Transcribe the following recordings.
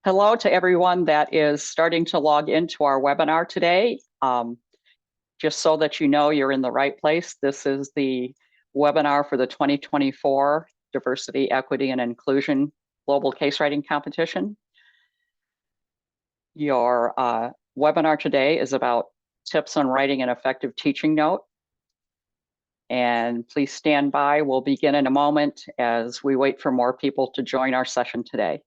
Hello to everyone that is starting to log into our webinar today. Just so that you know you're in the right place, this is the webinar for the 2024 Diversity, Equity, and Inclusion Global Case Writing Competition. Your webinar today is about tips on writing an effective teaching note. And please stand by. We'll begin in a moment as we wait for more people to join our session today.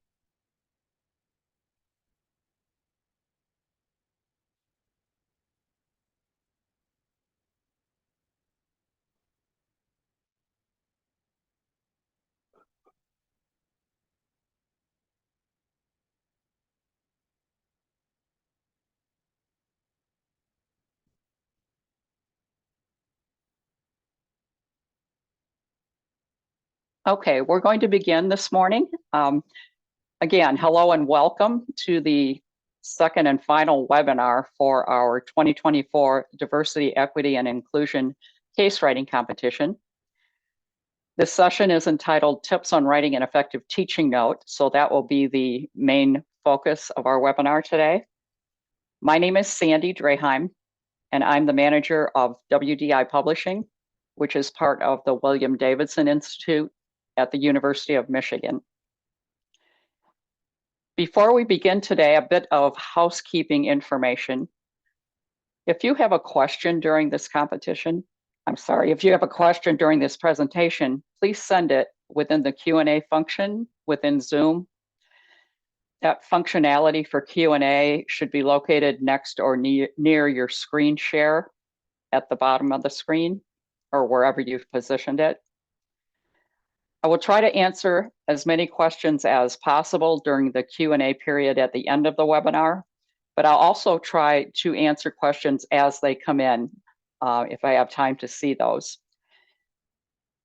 Okay, we're going to begin this morning. Again, hello and welcome to the second and final webinar for our 2024 Diversity, Equity, and Inclusion Case Writing Competition. This session is entitled Tips on Writing an Effective Teaching Note, so that will be the main focus of our webinar today. My name is Sandy Draheim, and I'm the manager of WDI Publishing, which is part of the William Davidson Institute at the University of Michigan. Before we begin today, a bit of housekeeping information. If you have a question during this competition, if you have a question during this presentation, please send it within the Q&A function within Zoom. That functionality for Q&A should be located next or near your screen share at the bottom of the screen or wherever you've positioned it. I will try to answer as many questions as possible during the Q&A period at the end of the webinar, but I'll also try to answer questions as they come in if I have time to see those.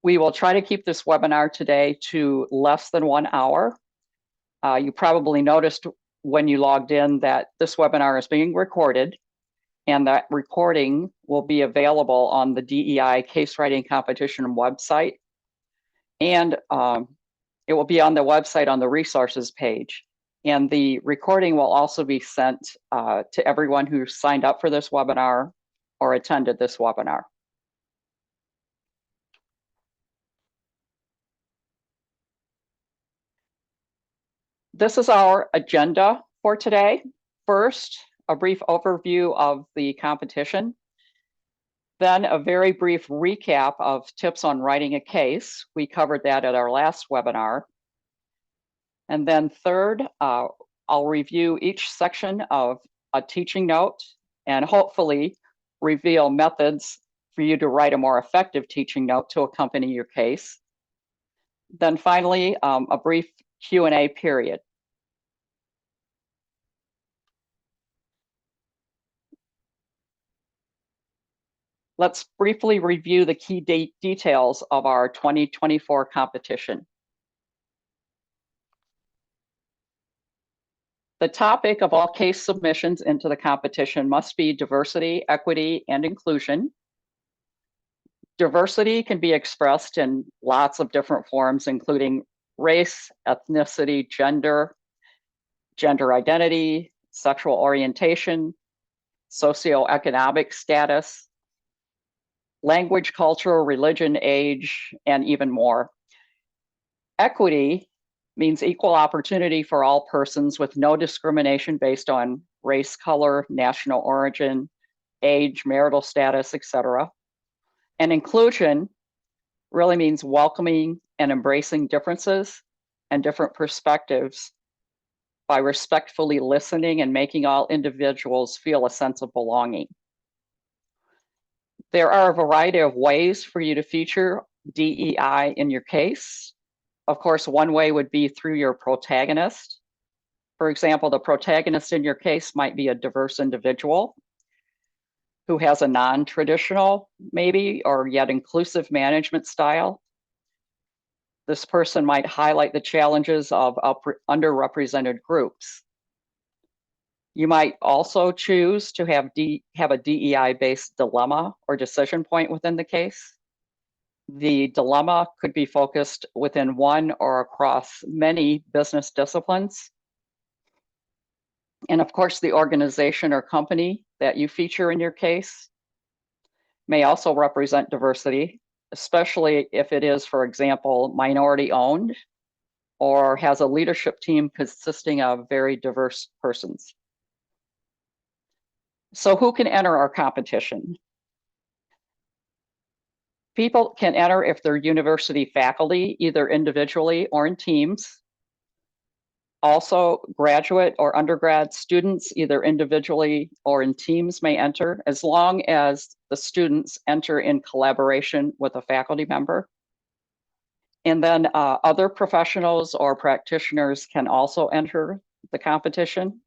We will try to keep this webinar today to less than 1 hour. You probably noticed when you logged in that this webinar is being recorded, and that recording will be available on the DEI Case Writing Competition website. And it will be on the website on the resources page. And the recording will also be sent to everyone who signed up for this webinar or attended this webinar. This is our agenda for today. First, a brief overview of the competition. Then a very brief recap of tips on writing a case. We covered that at our last webinar. And then third, I'll review each section of a teaching note and hopefully reveal methods for you to write a more effective teaching note to accompany your case. Then finally, a brief Q&A period. Let's briefly review the key details of our 2024 competition. The topic of all case submissions into the competition must be diversity, equity, and inclusion. Diversity can be expressed in lots of different forms, including race, ethnicity, gender identity, sexual orientation, socioeconomic status, language, culture, religion, age, and even more. Equity means equal opportunity for all persons with no discrimination based on race, color, national origin, age, marital status, etc. And inclusion really means welcoming and embracing differences and different perspectives by respectfully listening and making all individuals feel a sense of belonging. There are a variety of ways for you to feature DEI in your case. Of course, one way would be through your protagonist. For example, the protagonist in your case might be a diverse individual who has a non-traditional, maybe, or yet inclusive management style. This person might highlight the challenges of underrepresented groups. You might also choose to have a DEI-based dilemma or decision point within the case. The dilemma could be focused within one or across many business disciplines. And of course, the organization or company that you feature in your case may also represent diversity, especially if it is, for example, minority owned or has a leadership team consisting of very diverse persons. So who can enter our competition? People can enter if they're university faculty, either individually or in teams. Also, graduate or undergrad students, either individually or in teams, may enter, as long as the students enter in collaboration with a faculty member. And then other professionals or practitioners can also enter the competition.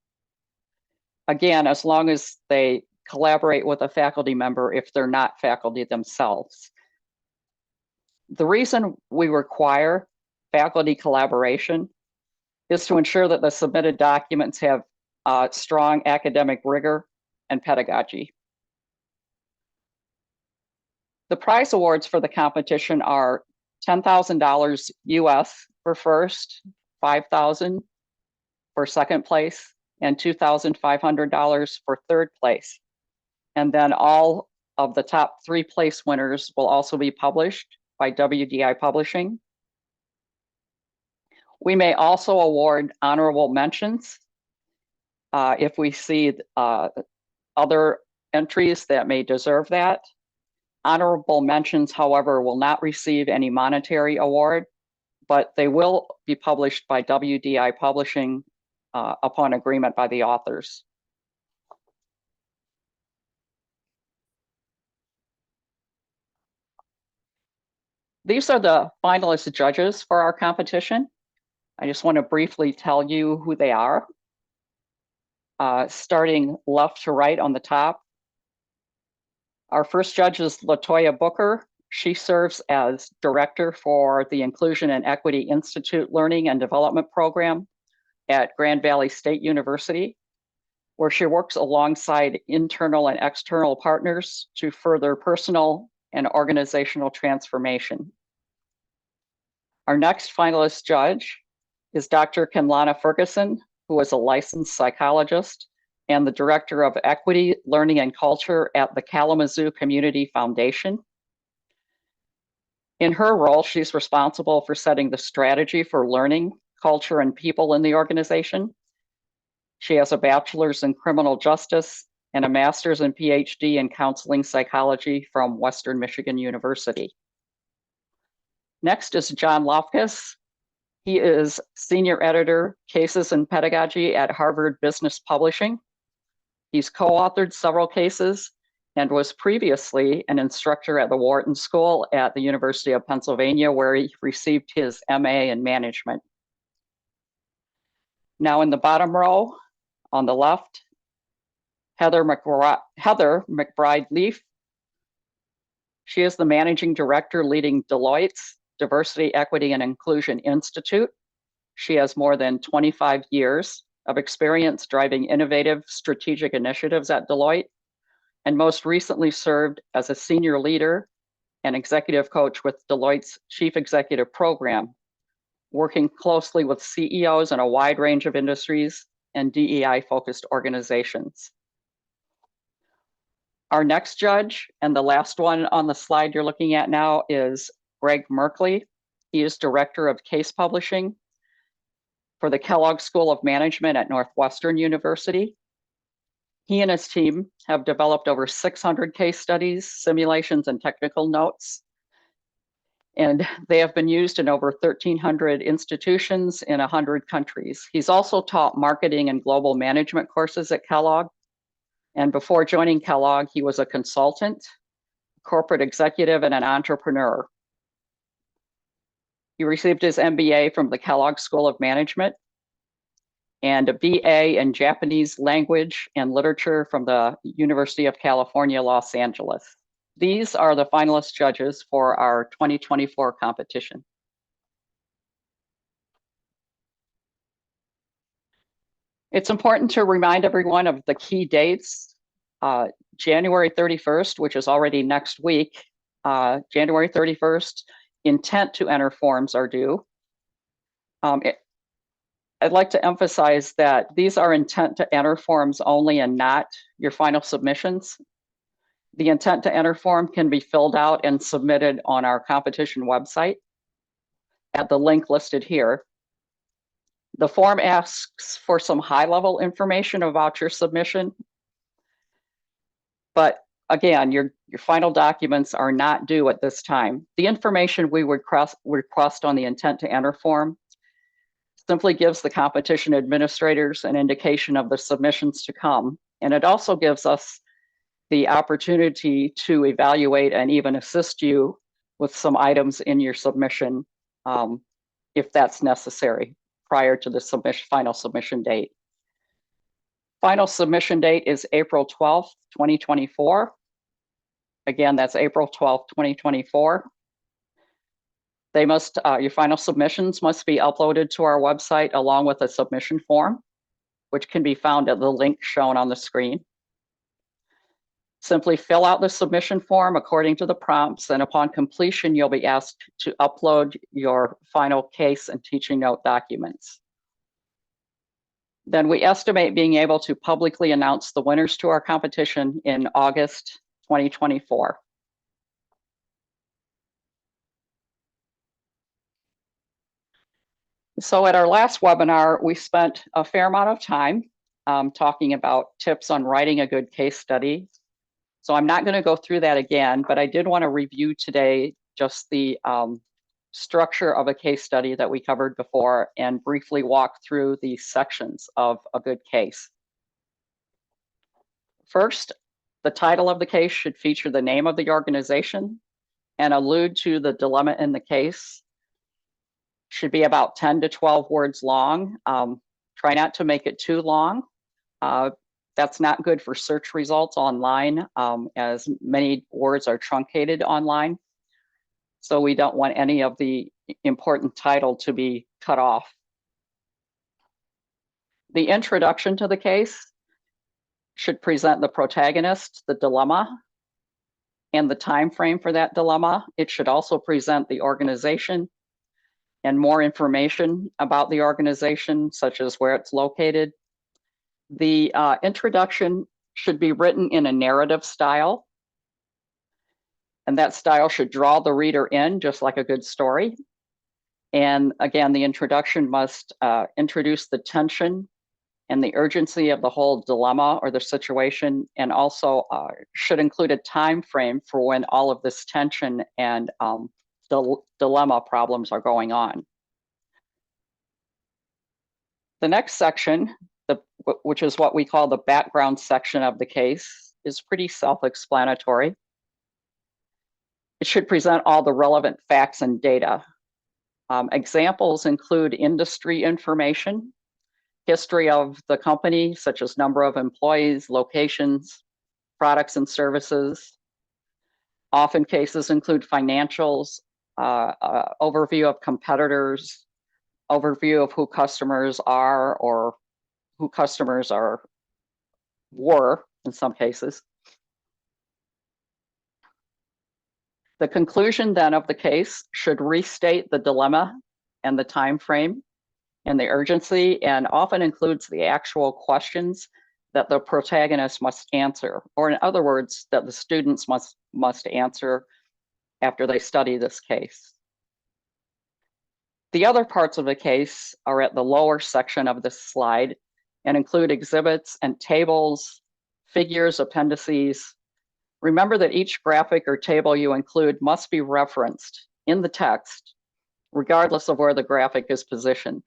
Again, as long as they collaborate with a faculty member if they're not faculty themselves. The reason we require faculty collaboration is to ensure that the submitted documents have strong academic rigor and pedagogy. The prize awards for the competition are $10,000 US for first, $5,000 for second place, and $2,500 for third place. And then all of the top 3 place winners will also be published by WDI Publishing. We may also award honorable mentions if we see other entries that may deserve that. Honorable mentions, however, will not receive any monetary award, but they will be published by WDI Publishing upon agreement by the authors. These are the finalist judges for our competition. I just want to briefly tell you who they are. Starting left to right on the top, our first judge is Latoya Booker. She serves as director for the Inclusion and Equity Institute Learning and Development Program at Grand Valley State University, where she works alongside internal and external partners to further personal and organizational transformation. Our next finalist judge is Dr. Kenlana Ferguson, who is a licensed psychologist and the Director of Equity, Learning, and Culture at the Kalamazoo Community Foundation. In her role, she's responsible for setting the strategy for learning, culture, and people in the organization. She has a bachelor's in criminal justice and a master's and PhD in counseling psychology from Western Michigan University. Next is John Lofkus. He is senior editor, cases and pedagogy at Harvard Business Publishing. He's co-authored several cases and was previously an instructor at the Wharton School at the University of Pennsylvania, where he received his MA in management. Now in the bottom row on the left, Heather McBride Leaf. She is the managing director leading Deloitte's Diversity, Equity, and Inclusion Institute. She has more than 25 years of experience driving innovative strategic initiatives at Deloitte, and most recently served as a senior leader and executive coach with Deloitte's Chief Executive Program, working closely with CEOs in a wide range of industries and DEI-focused organizations. Our next judge, and the last one on the slide you're looking at now, is Greg Merkley. He is Director of Case Publishing for the Kellogg School of Management at Northwestern University. He and his team have developed over 600 case studies, simulations, and technical notes, and they have been used in over 1,300 institutions in 100 countries. He's also taught marketing and global management courses at Kellogg, and before joining Kellogg, he was a consultant, corporate executive, and an entrepreneur. He received his MBA from the Kellogg School of Management and a BA in Japanese language and literature from the University of California, Los Angeles. These are the finalist judges for our 2024 competition. It's important to remind everyone of the key dates. January 31st, which is already next week, January 31st, intent to enter forms are due. I'd like to emphasize that these are intent to enter forms only and not your final submissions. The intent to enter form can be filled out and submitted on our competition website at the link listed here. The form asks for some high-level information about your submission, but again, your final documents are not due at this time. The information we would request on the intent to enter form simply gives the competition administrators an indication of the submissions to come, and it also gives us the opportunity to evaluate and even assist you with some items in your submission if that's necessary prior to the final submission date. Final submission date is April 12th, 2024. Again, that's April 12th, 2024. They must, your final submissions must be uploaded to our website along with a submission form, which can be found at the link shown on the screen. Simply fill out the submission form according to the prompts, and upon completion, you'll be asked to upload your final case and teaching note documents. Then we estimate being able to publicly announce the winners to our competition in August 2024. So at our last webinar, we spent a fair amount of time talking about tips on writing a good case study. So I'm not going to go through that again, but I did want to review today just the structure of a case study that we covered before and briefly walk through the sections of a good case. First, the title of the case should feature the name of the organization and allude to the dilemma in the case. Should be about 10 to 12 words long. Try not to make it too long. That's not good for search results online, as many words are truncated online. So we don't want any of the important title to be cut off. The introduction to the case should present the protagonist, the dilemma, and the time frame for that dilemma. It should also present the organization and more information about the organization, such as where it's located. The introduction should be written in a narrative style, and that style should draw the reader in just like a good story. And again, the introduction must introduce the tension and the urgency of the whole dilemma or the situation, and also should include a time frame for when all of this tension and dilemma problems are going on. The next section, which is what we call the background section of the case, is pretty self-explanatory. It should present all the relevant facts and data. Examples include industry information, history of the company, such as number of employees, locations, products and services. Often cases include financials, overview of competitors, overview of who customers are or who customers were in some cases. The conclusion then of the case should restate the dilemma and the time frame and the urgency, and often includes the actual questions that the protagonist must answer, or in other words, that the students must answer after they study this case. The other parts of the case are at the lower section of this slide and include exhibits and tables, figures, appendices. Remember that each graphic or table you include must be referenced in the text, regardless of where the graphic is positioned.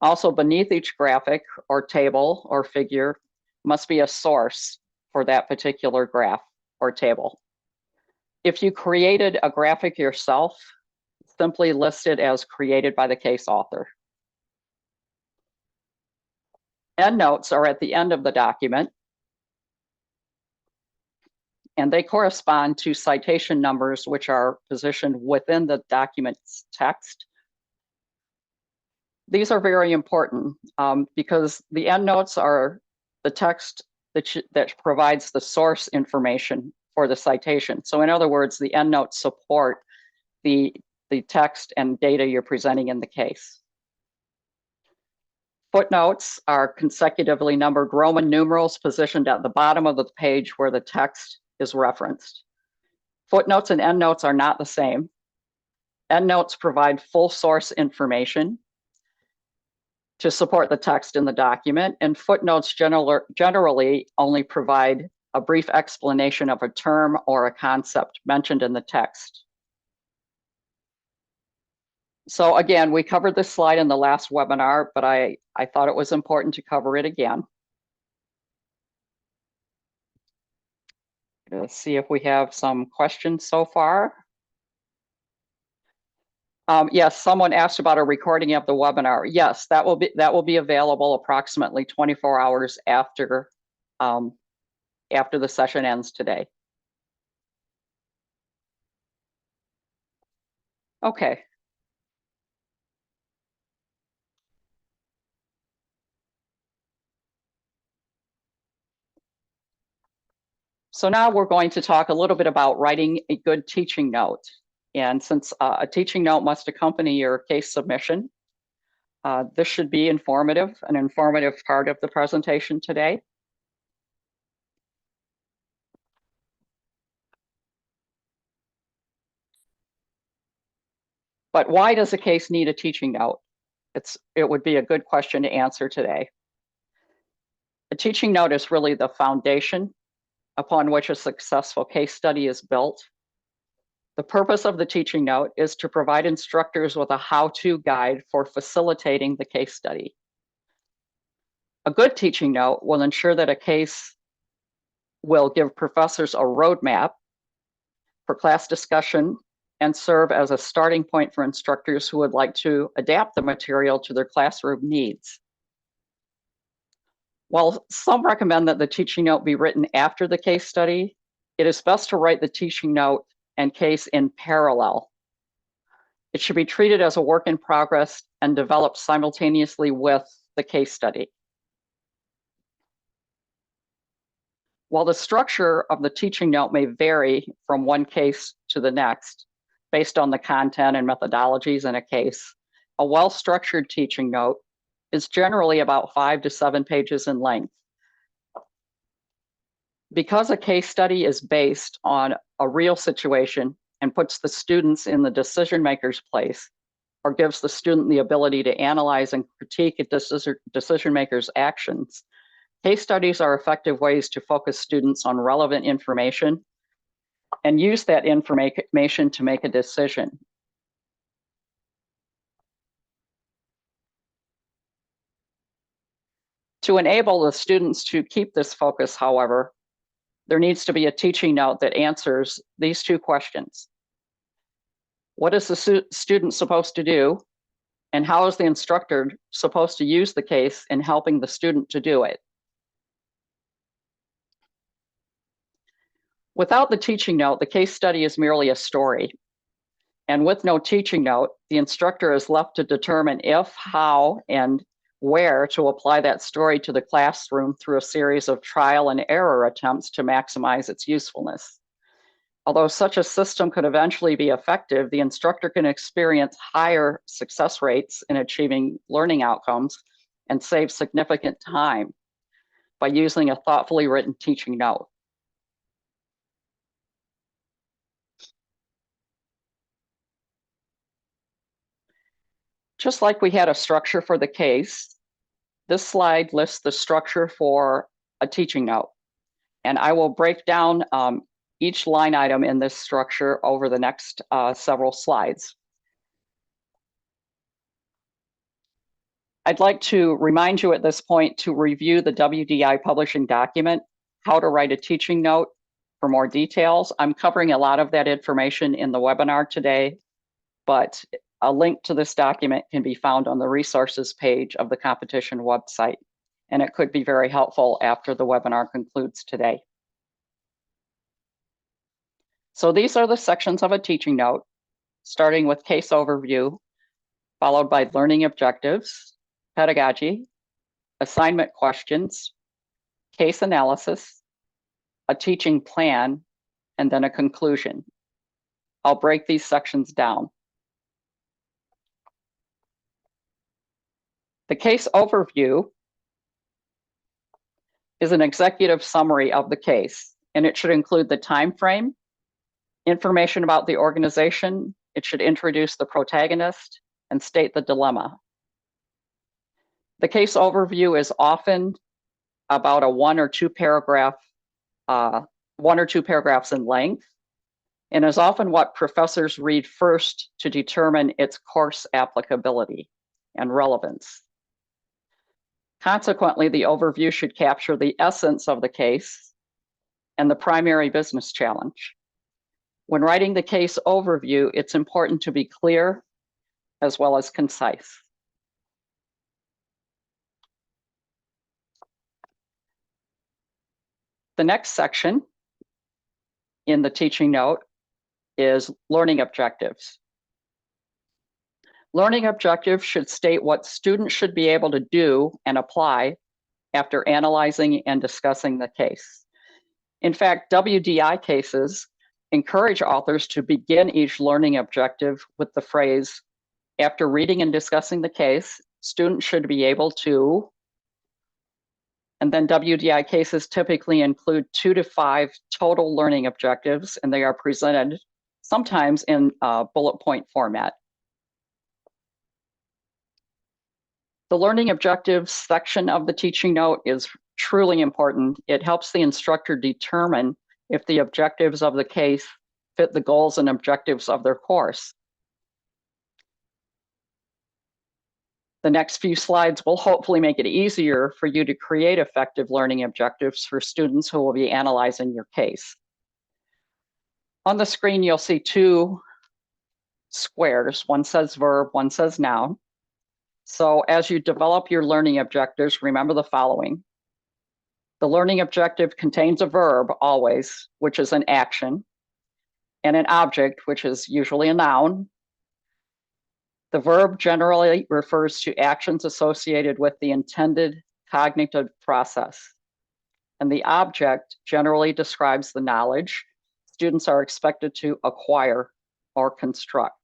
Also, beneath each graphic or table or figure must be a source for that particular graph or table. If you created a graphic yourself, simply list it as created by the case author. Endnotes are at the end of the document, and they correspond to citation numbers which are positioned within the document's text. These are very important because the endnotes are the text that provides the source information for the citation. So in other words, the endnotes support the text and data you're presenting in the case. Footnotes are consecutively numbered Roman numerals positioned at the bottom of the page where the text is referenced. Footnotes and endnotes are not the same. Endnotes provide full source information to support the text in the document, and footnotes generally only provide a brief explanation of a term or a concept mentioned in the text. So again, we covered this slide in the last webinar, but I thought it was important to cover it again. Let's see if we have some questions so far. Yes, someone asked about a recording of the webinar. Yes, that will be available approximately 24 hours after the session ends today. Okay. So now we're going to talk a little bit about writing a good teaching note. And since a teaching note must accompany your case submission, this should be an informative part of the presentation today. But why does a case need a teaching note? It would be a good question to answer today. A teaching note is really the foundation upon which a successful case study is built. The purpose of the teaching note is to provide instructors with a how-to guide for facilitating the case study. A good teaching note will ensure that a case will give professors a roadmap for class discussion and serve as a starting point for instructors who would like to adapt the material to their classroom needs. While some recommend that the teaching note be written after the case study, it is best to write the teaching note and case in parallel. It should be treated as a work in progress and developed simultaneously with the case study. While the structure of the teaching note may vary from one case to the next, based on the content and methodologies in a case, a well-structured teaching note is generally about 5 to 7 pages in length. Because a case study is based on a real situation and puts the students in the decision maker's place, or gives the student the ability to analyze and critique a decision maker's actions, case studies are effective ways to focus students on relevant information and use that information to make a decision. To enable the students to keep this focus, however, there needs to be a teaching note that answers these 2 questions. What is the student supposed to do? And how is the instructor supposed to use the case in helping the student to do it? Without the teaching note, the case study is merely a story. And with no teaching note, the instructor is left to determine if, how, and where to apply that story to the classroom through a series of trial and error attempts to maximize its usefulness. Although such a system could eventually be effective, the instructor can experience higher success rates in achieving learning outcomes and save significant time by using a thoughtfully written teaching note. Just like we had a structure for the case, this slide lists the structure for a teaching note. And I will break down each line item in this structure over the next several slides. I'd like to remind you at this point to review the WDI publishing document, How to Write a Teaching Note, for more details. I'm covering a lot of that information in the webinar today, but a link to this document can be found on the resources page of the competition website, and it could be very helpful after the webinar concludes today. So these are the sections of a teaching note, starting with case overview, followed by learning objectives, pedagogy, assignment questions, case analysis, a teaching plan, and then a conclusion. I'll break these sections down. The case overview is an executive summary of the case, and it should include the time frame, information about the organization. It should introduce the protagonist and state the dilemma. The case overview is often about one or two paragraphs in length, and is often what professors read first to determine its course applicability and relevance. Consequently, the overview should capture the essence of the case and the primary business challenge. When writing the case overview, it's important to be clear as well as concise. The next section in the teaching note is learning objectives. Learning objectives should state what students should be able to do and apply after analyzing and discussing the case. In fact, WDI cases encourage authors to begin each learning objective with the phrase, after reading and discussing the case, students should be able to, and then WDI cases typically include 2 to 5 total learning objectives, and they are presented sometimes in bullet point format. The learning objectives section of the teaching note is truly important. It helps the instructor determine if the objectives of the case fit the goals and objectives of their course. The next few slides will hopefully make it easier for you to create effective learning objectives for students who will be analyzing your case. On the screen, you'll see 2 squares. One says verb, one says noun. So as you develop your learning objectives, remember the following. The learning objective contains a verb, always, which is an action, and an object, which is usually a noun. The verb generally refers to actions associated with the intended cognitive process, and the object generally describes the knowledge students are expected to acquire or construct.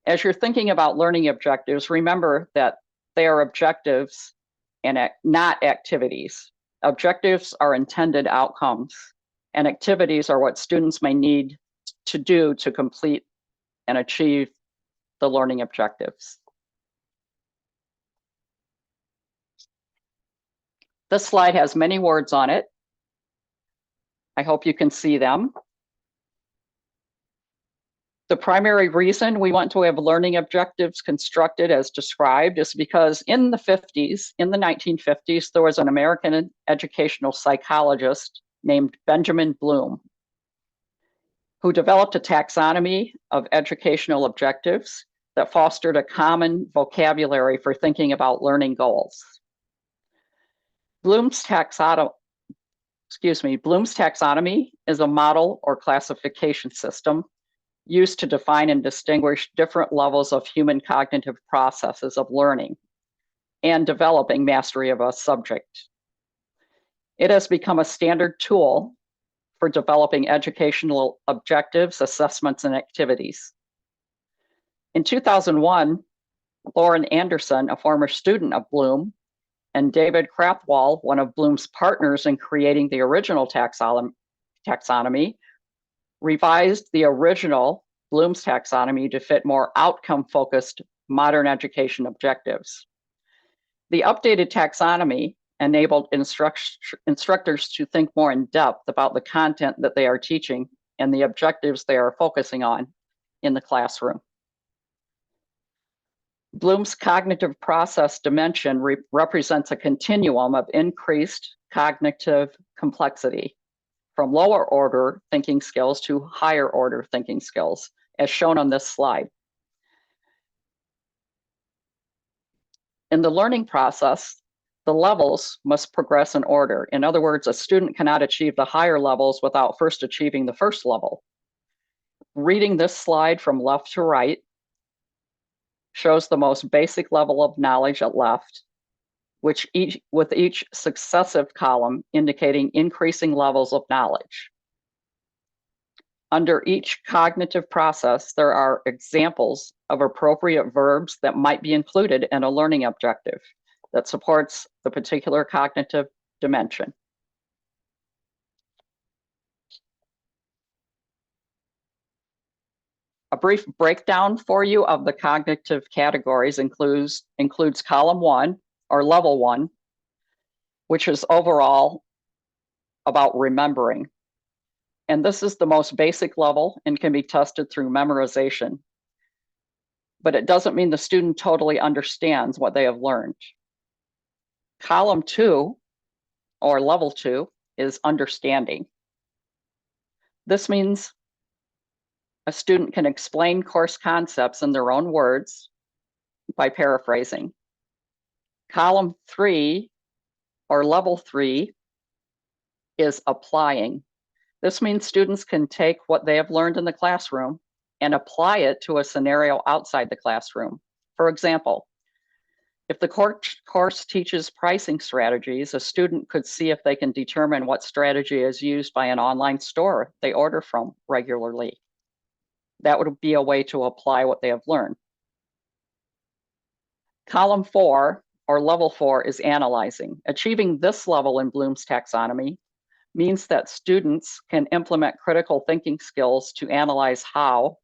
As you're thinking about learning objectives, remember that they are objectives and not activities. Objectives are intended outcomes, and activities are what students may need to do to complete and achieve the learning objectives. This slide has many words on it. I hope you can see them. The primary reason we want to have learning objectives constructed as described is because in the 1950s, there was an American educational psychologist named Benjamin Bloom, who developed a taxonomy of educational objectives that fostered a common vocabulary for thinking about learning goals. Bloom's taxonomy is a model or classification system used to define and distinguish different levels of human cognitive processes of learning and developing mastery of a subject. It has become a standard tool for developing educational objectives, assessments, and activities. In 2001, Lauren Anderson, a former student of Bloom, and David Krathwohl, one of Bloom's partners in creating the original taxonomy, revised the original Bloom's taxonomy to fit more outcome-focused modern education objectives. The updated taxonomy enabled instructors to think more in depth about the content that they are teaching and the objectives they are focusing on in the classroom. Bloom's cognitive process dimension represents a continuum of increased cognitive complexity, from lower order thinking skills to higher order thinking skills, as shown on this slide. In the learning process, the levels must progress in order. In other words, a student cannot achieve the higher levels without first achieving the first level. Reading this slide from left to right shows the most basic level of knowledge at left, with each successive column indicating increasing levels of knowledge. Under each cognitive process, there are examples of appropriate verbs that might be included in a learning objective that supports the particular cognitive dimension. A brief breakdown for you of the cognitive categories includes column 1 or level 1, which is overall about remembering. And this is the most basic level and can be tested through memorization. But it doesn't mean the student totally understands what they have learned. Column 2 or level 2 is understanding. This means a student can explain course concepts in their own words by paraphrasing. Column 3 or level 3 is applying. This means students can take what they have learned in the classroom and apply it to a scenario outside the classroom. For example, if the course teaches pricing strategies, a student could see if they can determine what strategy is used by an online store they order from regularly. That would be a way to apply what they have learned. Column 4 or level 4 is analyzing. Achieving this level in Bloom's taxonomy means that students can implement critical thinking skills to analyze how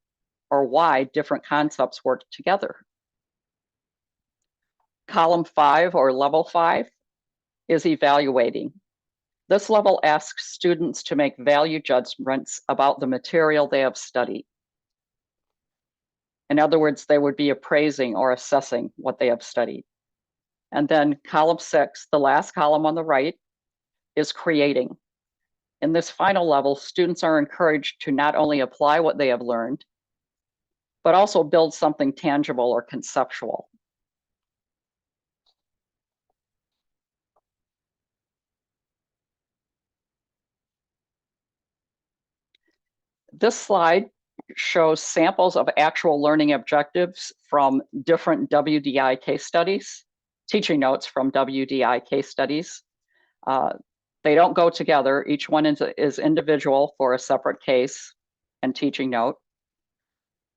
or why different concepts work together. Column 5 or level 5 is evaluating. This level asks students to make value judgments about the material they have studied. In other words, they would be appraising or assessing what they have studied. And then column 6, the last column on the right, is creating. In this final level, students are encouraged to not only apply what they have learned, but also build something tangible or conceptual. This slide shows samples of actual learning objectives from different WDI case studies, teaching notes from WDI case studies. They don't go together. Each one is individual for a separate case and teaching note.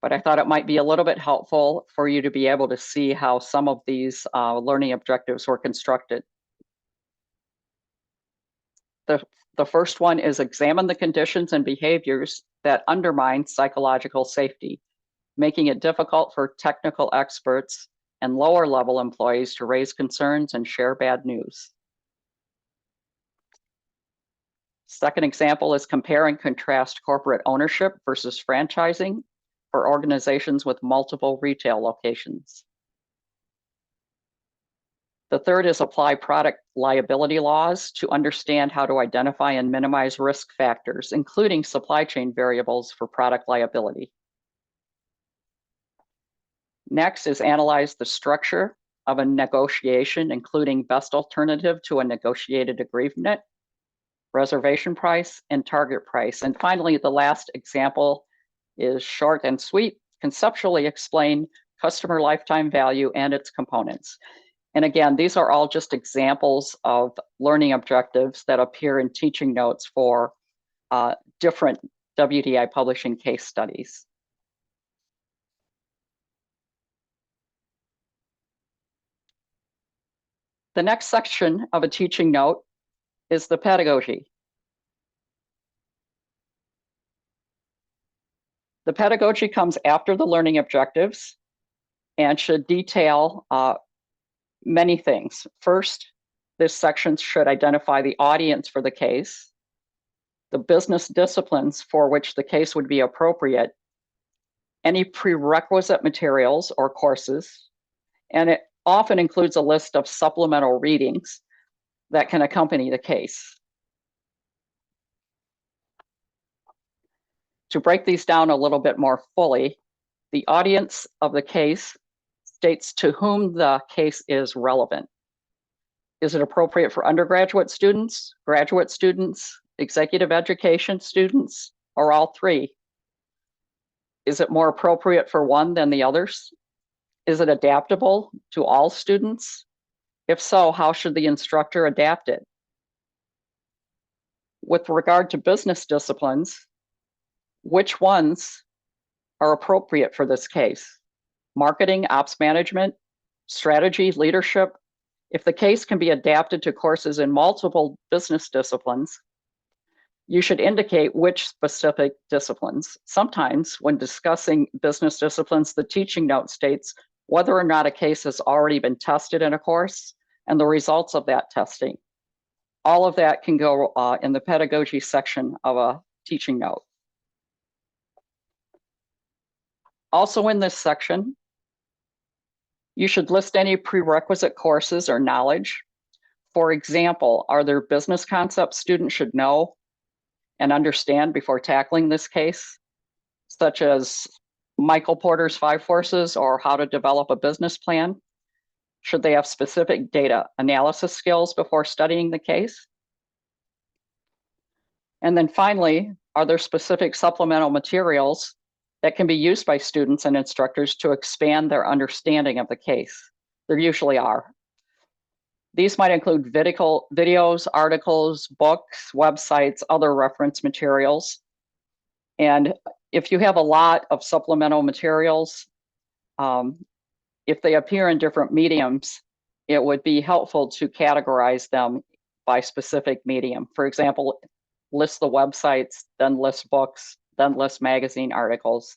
But I thought it might be a little bit helpful for you to be able to see how some of these learning objectives were constructed. The first one is examine the conditions and behaviors that undermine psychological safety, making it difficult for technical experts and lower level employees to raise concerns and share bad news. Second example is compare and contrast corporate ownership versus franchising for organizations with multiple retail locations. The third is apply product liability laws to understand how to identify and minimize risk factors, including supply chain variables for product liability. Next is analyze the structure of a negotiation, including best alternative to a negotiated agreement, reservation price, and target price. And finally, the last example is short and sweet, conceptually explain customer lifetime value and its components. And again, these are all just examples of learning objectives that appear in teaching notes for different WDI publishing case studies. The next section of a teaching note is the pedagogy. The pedagogy comes after the learning objectives and should detail many things. First, this section should identify the audience for the case, the business disciplines for which the case would be appropriate, any prerequisite materials or courses, and it often includes a list of supplemental readings that can accompany the case. To break these down a little bit more fully, the audience of the case states to whom the case is relevant. Is it appropriate for undergraduate students, graduate students, executive education students, or all three? Is it more appropriate for one than the others? Is it adaptable to all students? If so, how should the instructor adapt it? With regard to business disciplines, Which ones are appropriate for this case? Marketing, ops management, strategy, leadership. If the case can be adapted to courses in multiple business disciplines, you should indicate which specific disciplines. Sometimes when discussing business disciplines, the teaching note states whether or not a case has already been tested in a course and the results of that testing. All of that can go in the pedagogy section of a teaching note. Also in this section, you should list any prerequisite courses or knowledge. For example, are there business concepts students should know and understand before tackling this case, such as Michael Porter's 5 forces or how to develop a business plan? Should they have specific data analysis skills before studying the case? And then finally, are there specific supplemental materials that can be used by students and instructors to expand their understanding of the case? There usually are. These might include videos, articles, books, websites, other reference materials. And if you have a lot of supplemental materials, if they appear in different mediums, it would be helpful to categorize them by specific medium. For example, list the websites, then list books, then list magazine articles.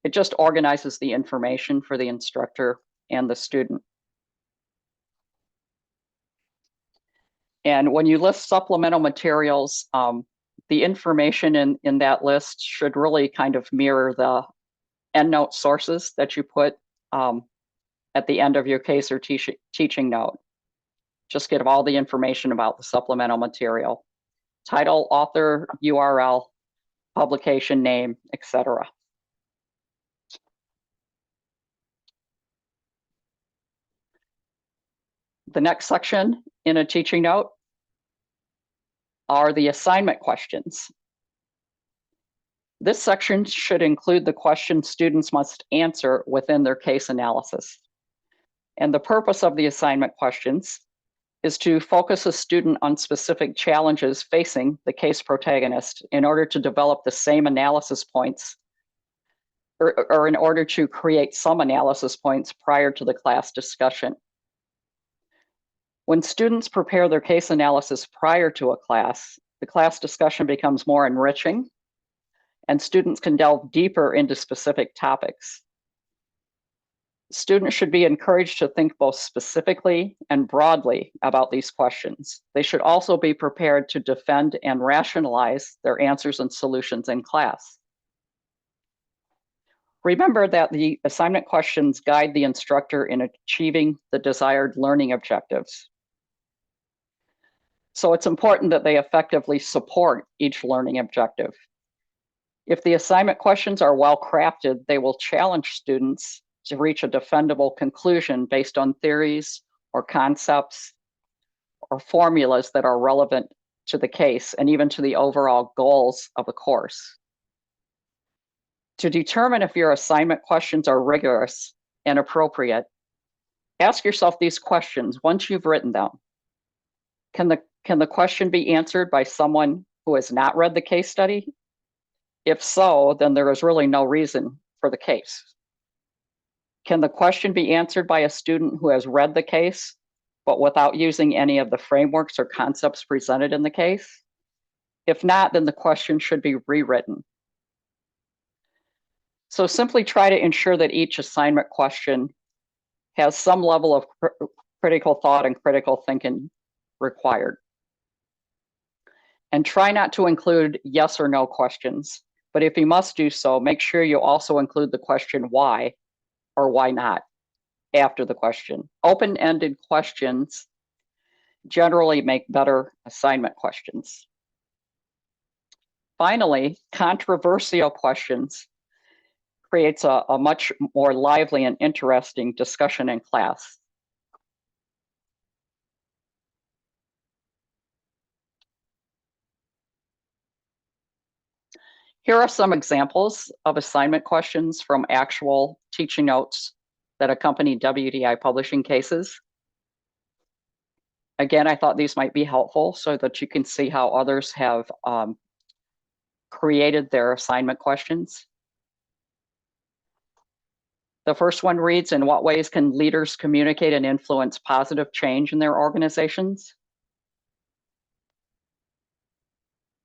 It just organizes the information for the instructor and the student. And when you list supplemental materials, the information in that list should really kind of mirror the EndNote sources that you put at the end of your case or teaching note. Just give all the information about the supplemental material. Title, author, URL, publication name, etc. The next section in a teaching note are the assignment questions. This section should include the questions students must answer within their case analysis. And the purpose of the assignment questions is to focus a student on specific challenges facing the case protagonist in order to develop the same analysis points or in order to create some analysis points prior to the class discussion. When students prepare their case analysis prior to a class, the class discussion becomes more enriching and students can delve deeper into specific topics. Students should be encouraged to think both specifically and broadly about these questions. They should also be prepared to defend and rationalize their answers and solutions in class. Remember that the assignment questions guide the instructor in achieving the desired learning objectives. So it's important that they effectively support each learning objective. If the assignment questions are well crafted, they will challenge students to reach a defendable conclusion based on theories or concepts or formulas that are relevant to the case and even to the overall goals of the course. To determine if your assignment questions are rigorous and appropriate, ask yourself these questions once you've written them. Can the question be answered by someone who has not read the case study? If so, then there is really no reason for the case. Can the question be answered by a student who has read the case, but without using any of the frameworks or concepts presented in the case? If not, then the question should be rewritten. So simply try to ensure that each assignment question has some level of critical thought and critical thinking required. And try not to include yes or no questions, but if you must do so, make sure you also include the question why or why not after the question. Open-ended questions generally make better assignment questions. Finally, controversial questions creates a much more lively and interesting discussion in class. Here are some examples of assignment questions from actual teaching notes that accompany WDI publishing cases. Again, I thought these might be helpful so that you can see how others have created their assignment questions. The first one reads, in what ways can leaders communicate and influence positive change in their organizations?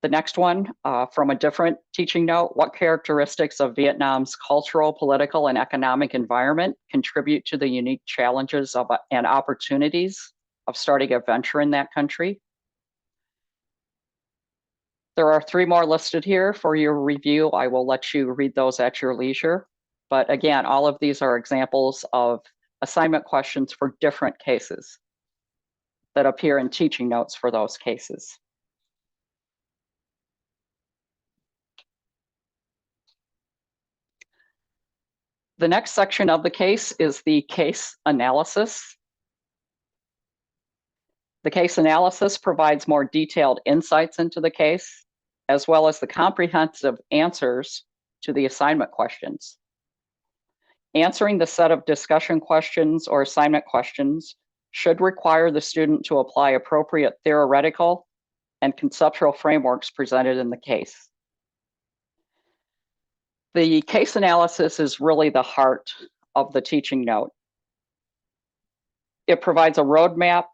The next one, from a different teaching note, what characteristics of Vietnam's cultural, political, and economic environment contribute to the unique challenges and opportunities of starting a venture in that country? There are 3 more listed here for your review. I will let you read those at your leisure. But again, all of these are examples of assignment questions for different cases that appear in teaching notes for those cases. The next section of the case is the case analysis. The case analysis provides more detailed insights into the case, as well as the comprehensive answers to the assignment questions. Answering the set of discussion questions or assignment questions should require the student to apply appropriate theoretical and conceptual frameworks presented in the case. The case analysis is really the heart of the teaching note. It provides a roadmap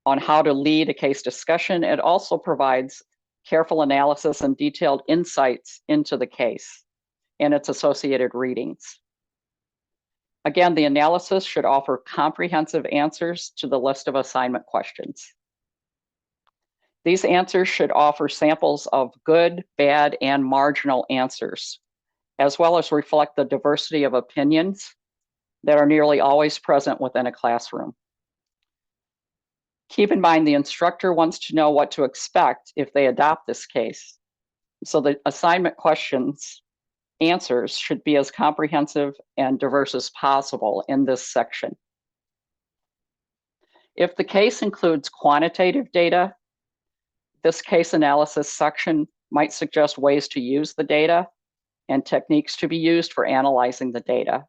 on how to lead a case discussion. It also provides careful analysis and detailed insights into the case and its associated readings. Again, the analysis should offer comprehensive answers to the list of assignment questions. These answers should offer samples of good, bad, and marginal answers, as well as reflect the diversity of opinions that are nearly always present within a classroom. Keep in mind, the instructor wants to know what to expect if they adopt this case. So the assignment questions answers should be as comprehensive and diverse as possible in this section. If the case includes quantitative data, this case analysis section might suggest ways to use the data and techniques to be used for analyzing the data.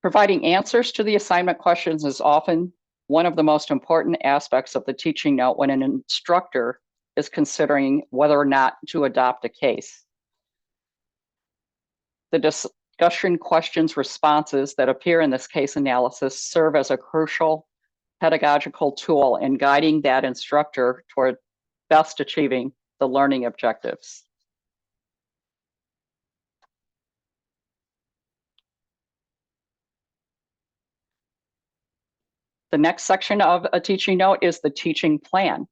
Providing answers to the assignment questions is often one of the most important aspects of the teaching note when an instructor is considering whether or not to adopt a case. The discussion questions responses that appear in this case analysis serve as a crucial pedagogical tool in guiding that instructor toward best achieving the learning objectives. The next section of a teaching note is the teaching plan.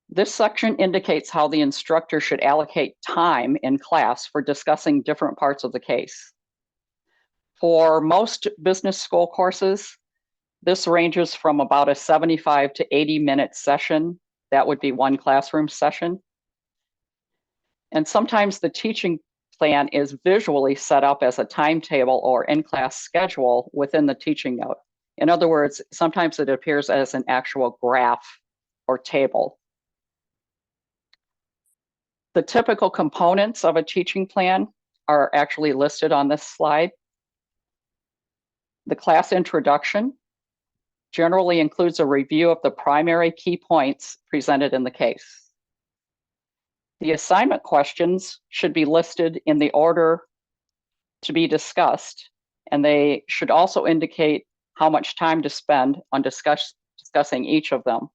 This section indicates how the instructor should allocate time in class for discussing different parts of the case. For most business school courses, this ranges from about a 75 to 80-minute session. That would be one classroom session. And sometimes the teaching plan is visually set up as a timetable or in-class schedule within the teaching note. In other words, sometimes it appears as an actual graph or table. The typical components of a teaching plan are actually listed on this slide. The class introduction generally includes a review of the primary key points presented in the case. The assignment questions should be listed in the order to be discussed, and they should also indicate how much time to spend on discussing each of them.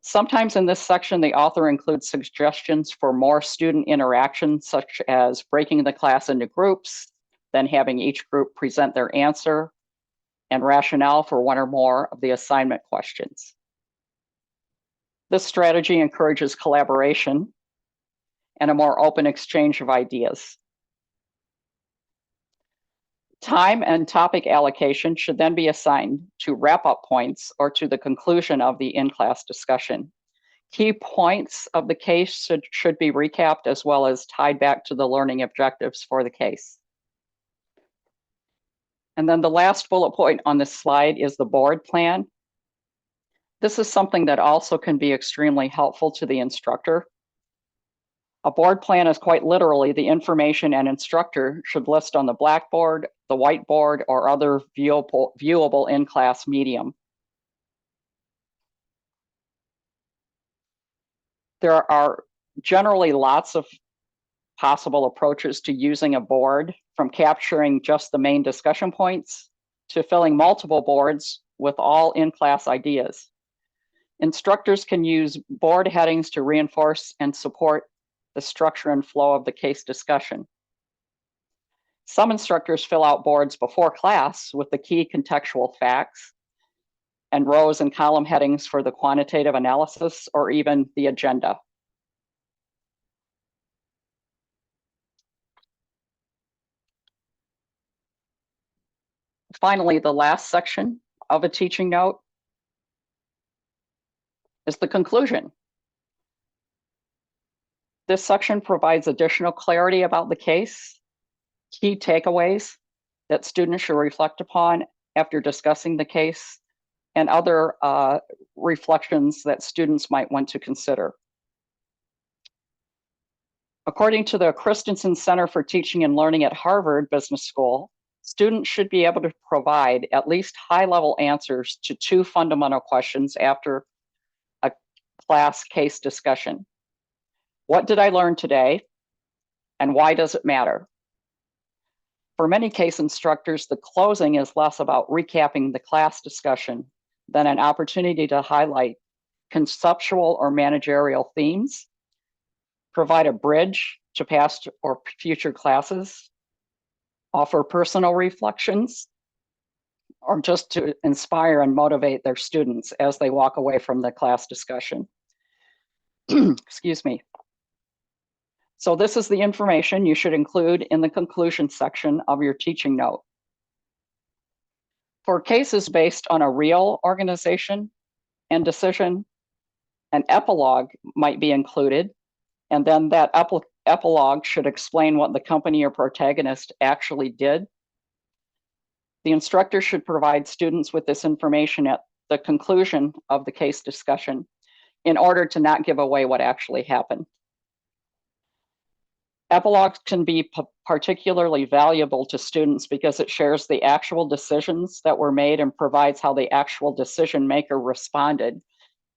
Sometimes in this section, the author includes suggestions for more student interaction, such as breaking the class into groups, then having each group present their answer and rationale for one or more of the assignment questions. This strategy encourages collaboration and a more open exchange of ideas. Time and topic allocation should then be assigned to wrap-up points or to the conclusion of the in-class discussion. Key points of the case should be recapped as well as tied back to the learning objectives for the case. And then the last bullet point on this slide is the board plan. This is something that also can be extremely helpful to the instructor. A board plan is quite literally the information an instructor should list on the blackboard, the whiteboard, or other viewable in-class medium. There are generally lots of possible approaches to using a board, from capturing just the main discussion points to filling multiple boards with all in-class ideas. Instructors can use board headings to reinforce and support the structure and flow of the case discussion. Some instructors fill out boards before class with the key contextual facts and rows and column headings for the quantitative analysis or even the agenda. Finally, the last section of a teaching note is the conclusion. This section provides additional clarity about the case, key takeaways that students should reflect upon after discussing the case, and other reflections that students might want to consider. According to the Christensen Center for Teaching and Learning at Harvard Business School, students should be able to provide at least high-level answers to 2 fundamental questions after a class case discussion. What did I learn today, and why does it matter? For many case instructors, the closing is less about recapping the class discussion than an opportunity to highlight conceptual or managerial themes, provide a bridge to past or future classes, offer personal reflections, or just to inspire and motivate their students as they walk away from the class discussion. Excuse me. So this is the information you should include in the conclusion section of your teaching note. For cases based on a real organization and decision, an epilogue might be included, and then that epilogue should explain what the company or protagonist actually did. The instructor should provide students with this information at the conclusion of the case discussion in order to not give away what actually happened. Epilogues can be particularly valuable to students because it shares the actual decisions that were made and provides how the actual decision maker responded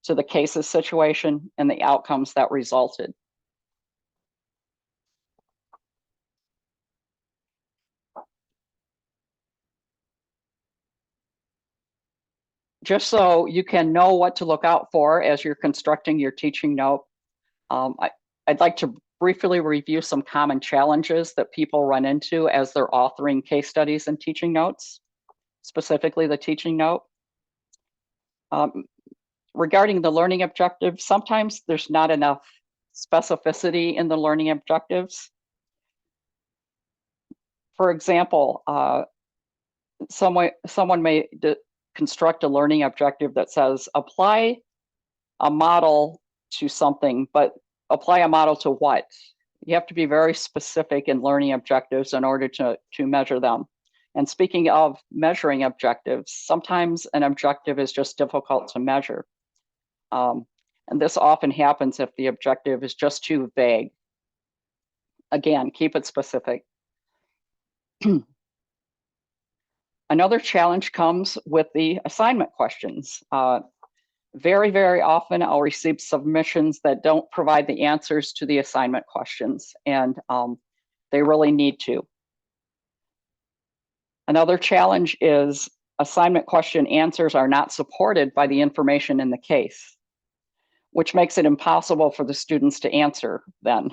to the case's situation and the outcomes that resulted. Just so you can know what to look out for as you're constructing your teaching note, I'd like to briefly review some common challenges that people run into as they're authoring case studies and teaching notes, specifically the teaching note. Regarding the learning objectives, sometimes there's not enough specificity in the learning objectives. For example, someone may construct a learning objective that says, apply a model to something, but apply a model to what? You have to be very specific in learning objectives in order to measure them. And speaking of measuring objectives, sometimes an objective is just difficult to measure. And this often happens if the objective is just too vague. Again, keep it specific. Another challenge comes with the assignment questions. Very, very often I'll receive submissions that don't provide the answers to the assignment questions, and they really need to. Another challenge is assignment question answers are not supported by the information in the case, which makes it impossible for the students to answer then.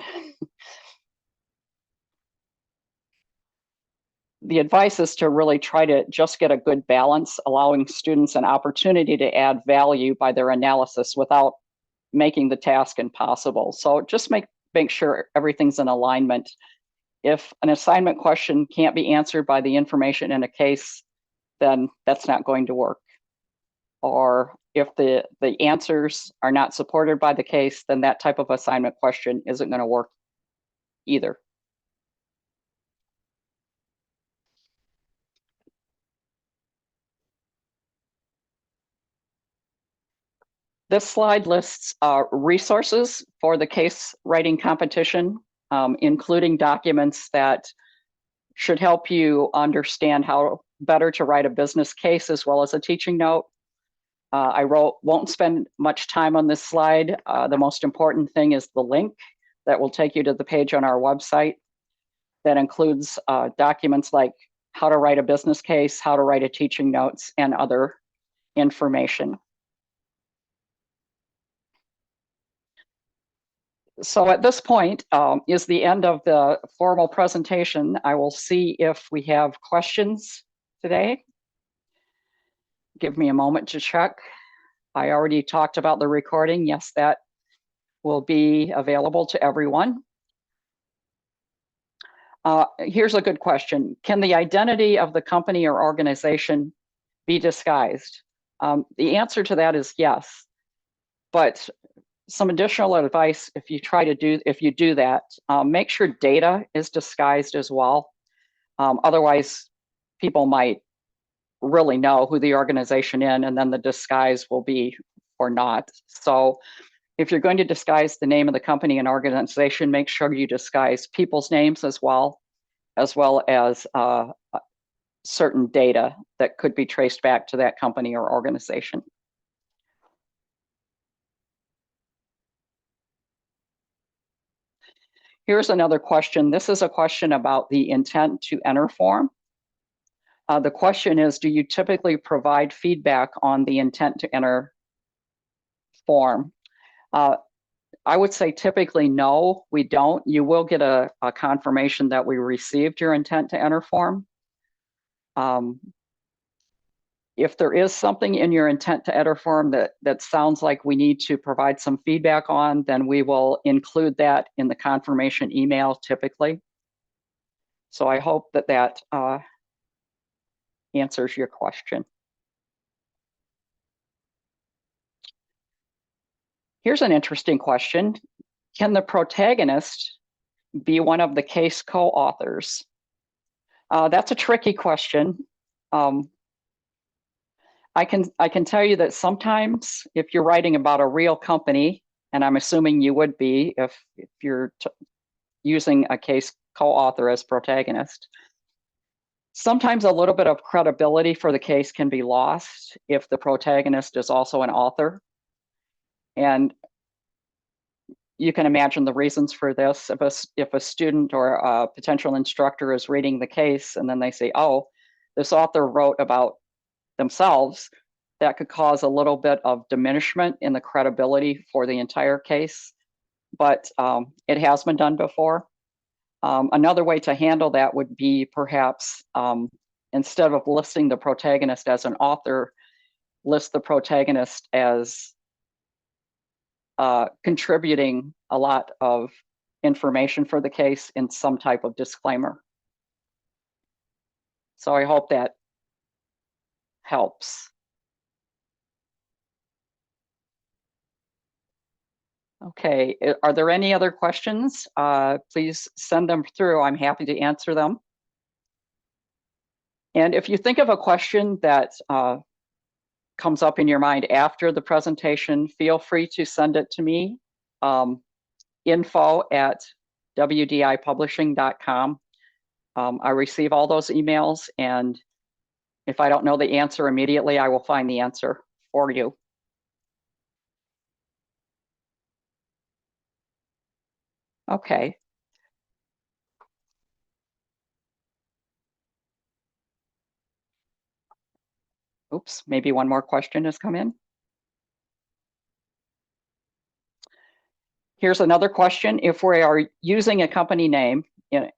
The advice is to really try to just get a good balance, allowing students an opportunity to add value by their analysis without making the task impossible. So just make sure everything's in alignment. If an assignment question can't be answered by the information in a case, then that's not going to work. Or if the answers are not supported by the case, then that type of assignment question isn't going to work either. This slide lists resources for the case writing competition, including documents that should help you understand how better to write a business case as well as a teaching note. I won't spend much time on this slide. The most important thing is the link that will take you to the page on our website that includes documents like how to write a business case, how to write a teaching notes, and other information. So at this point is the end of the formal presentation. I will see if we have questions today. Give me a moment to check. I already talked about the recording. Yes, that will be available to everyone. Here's a good question. Can the identity of the company or organization be disguised? The answer to that is yes, but some additional advice if you do that, make sure data is disguised as well. Otherwise, people might really know who the organization is, and then the disguise will be or not. So if you're going to disguise the name of the company and organization, make sure you disguise people's names as well as certain data that could be traced back to that company or organization. Here's another question. This is a question about the intent to enter form. The question is, do you typically provide feedback on the intent to enter form? I would say typically no, we don't. You will get a confirmation that we received your intent to enter form. If there is something in your intent to enter form that sounds like we need to provide some feedback on, then we will include that in the confirmation email typically. So I hope that answers your question. Here's an interesting question. Can the protagonist be one of the case co-authors? That's a tricky question. I can tell you that sometimes if you're writing about a real company, and I'm assuming you would be if you're using a case co-author as protagonist, sometimes a little bit of credibility for the case can be lost if the protagonist is also an author. And you can imagine the reasons for this. If a student or a potential instructor is reading the case and then they say, oh, this author wrote about themselves, that could cause a little bit of diminishment in the credibility for the entire case. But it has been done before. Another way to handle that would be perhaps instead of listing the protagonist as an author, list the protagonist as contributing a lot of information for the case in some type of disclaimer. So I hope that helps. Okay, are there any other questions? Please send them through. I'm happy to answer them. And if you think of a question that comes up in your mind after the presentation, feel free to send it to me, info@wdipublishing.com. I receive all those emails, and if I don't know the answer immediately, I will find the answer for you. Okay. Oops, maybe one more question has come in. Here's another question. If we are using a company name,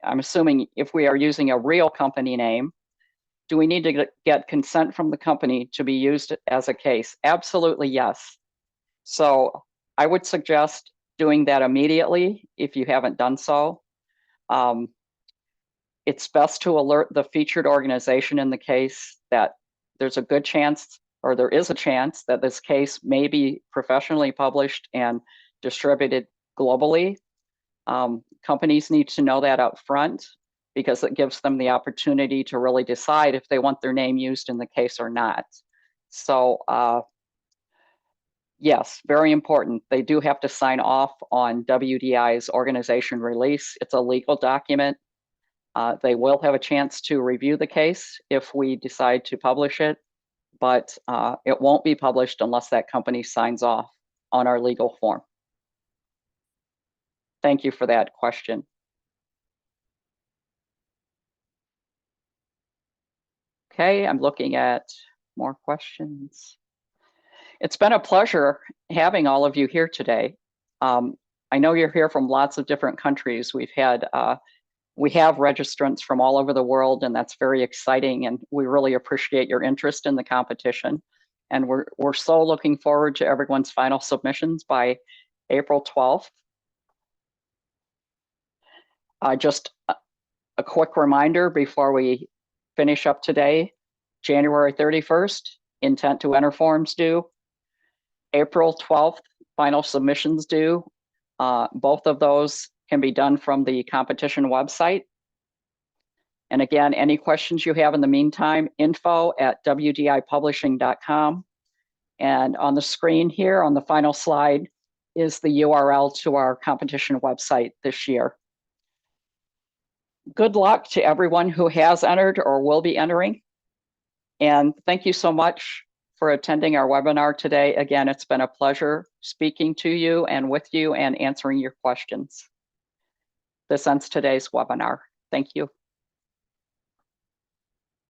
I'm assuming if we are using a real company name, do we need to get consent from the company to be used as a case? Absolutely, yes. So I would suggest doing that immediately if you haven't done so. It's best to alert the featured organization in the case that there's a good chance, or there is a chance, that this case may be professionally published and distributed globally. Companies need to know that up front because it gives them the opportunity to really decide if they want their name used in the case or not. So yes, very important. They do have to sign off on WDI's organization release. It's a legal document. They will have a chance to review the case if we decide to publish it. but it won't be published unless that company signs off on our legal form. Thank you for that question. Okay, I'm looking at more questions. It's been a pleasure having all of you here today. I know you're here from lots of different countries. We have registrants from all over the world, and that's very exciting. And we really appreciate your interest in the competition. And we're so looking forward to everyone's final submissions by April 12th. Just a quick reminder before we finish up today, January 31st, intent to enter forms due. April 12th, final submissions due. Both of those can be done from the competition website. And again, any questions you have in the meantime, info@wdipublishing.com. And on the screen here on the final slide is the URL to our competition website this year. Good luck to everyone who has entered or will be entering. And thank you so much for attending our webinar today. Again, it's been a pleasure speaking to you and with you and answering your questions. This ends today's webinar. Thank you.